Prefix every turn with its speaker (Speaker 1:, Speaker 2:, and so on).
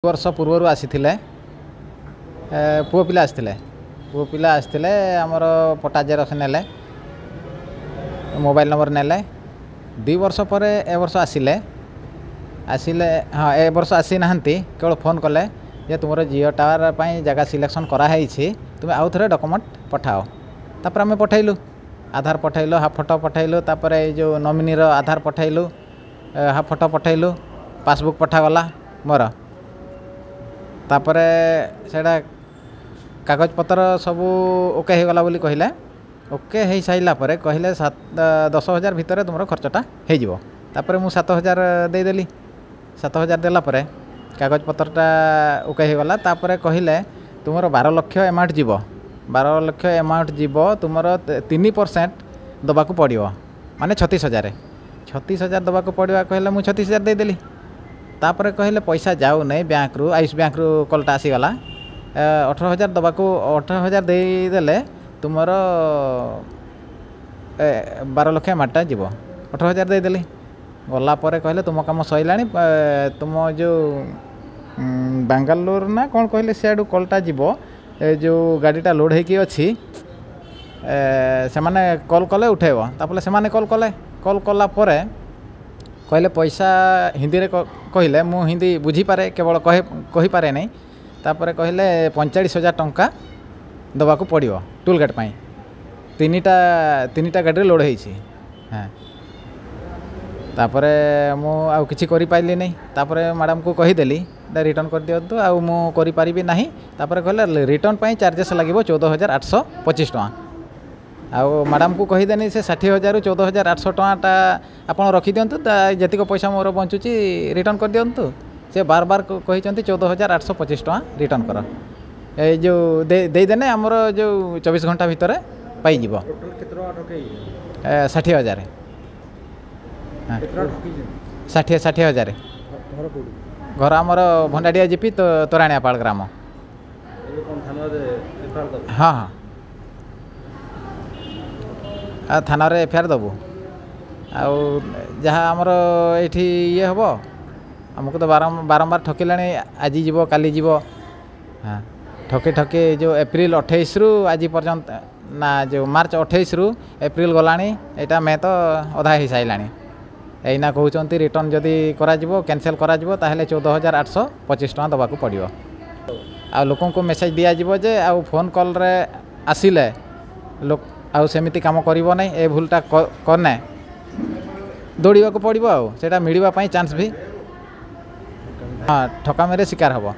Speaker 1: वर्ष पूर्व आसी पुओ पिला आसते आमर पटा जेरक्स नेले मोबाइल नंबर नेले 2 वर्ष पर ए वर्ष आसिले हाँ ए वर्ष आसी ना केवल फोन कले जे तुम जियो टावर पर जगह सिलेक्शन कराई तुम्हें आउ थे डॉक्यूमेंट पठाओ तापर आम पठेलु आधार पठेलु हाफ फोटो पठेलु तापर जो नॉमिनी रो आधार पठेलु हाफ फोटो पठेलु पासबुक पठागला मोर तापर सेटा कागज पत्र सबू ओके हो गला बोली कहले ओके हो सारा पर कहले 10,000 भितर तुम खर्चटा हो तापर मु 7,000 देदेली 7,000 देला पर कागज पत्रटा ओके हो गला तापर कहले तुम 12 लाख अमाउंट जीव 12 लाख अमाउंट जीव तुम 3% दबाक पड़ो माने 36,000 दबाक पड़ा कहले मुझे 36,000 देदेली तापर कहले पैसा जाऊ नहीं बैंक रु आयुष बैंक रु कलटा आसीगला 18,000 दबाक 18,000 देदेले तुम 12 लाख अमाउंटा जीव 18,000 देदेली गला कहले तुम कम सैला तुम जो बांगालोर ना कौन कहले सियाडू कलटा जीव जो गाड़ीटा लोड होगी अच्छी से माने कल कले उठेब तापर से माने कल कला कहले पैसा हिंदी रे कहले मु हिंदी बुझीपारे केवल कहीपे नहीं तापर कहले 45,000 टंका दबाक पड़ो टोल गेट पाई तीनटा गाड़ी लोड होती हाँ तापर मु आउ किछि करि पाइली नहीं तापर मैडम को कहीदेली रिटर्न कर दिंतु आउ मु करि पारिबि नाही तापर कहले रिटर्न पाई चार्जेस लगिबो 14,825 टका आउ मैडम को कहीदेनी से 60,000 रु 14,800 टकाटा आप रखी दिंतु जतिक पैसा मोर बंचुची रिटर्न कर दिंतु से बार बार कही 14,825 टका रिटर्न कर ये जो देदेने आमर जो 24 घंटा भितर पाइज 60,000 60,000 घर आमर भंडाडिया जीपी तो तोराणियापाल ग्राम हाँ हाँ थाना रे एफआईआर दबु आउ जहाँ आमर ये ये हम आमको तो बारंबार ठकिलाणी आज जीव काली जीव हाँ ठके जो एप्रिल 28 रु आज पर्यंत ना जो मार्च 28 रु एप्रिल गलानी एटा मे तो अधा हो सारा एना कहते रिटर्न जदि कैंसल करा ताहले 14,825 टका दबाक पड़ो आ लोक को मेसेज दिज्व जे आउ फोन कॉल रे आसिले लोक आउ सेमिति काम करिवो नहीं ए भूलटा करने दौड़ा पड़ो आउ सेटा मिलवा चांस भी हाँ ठकामी शिकार हम।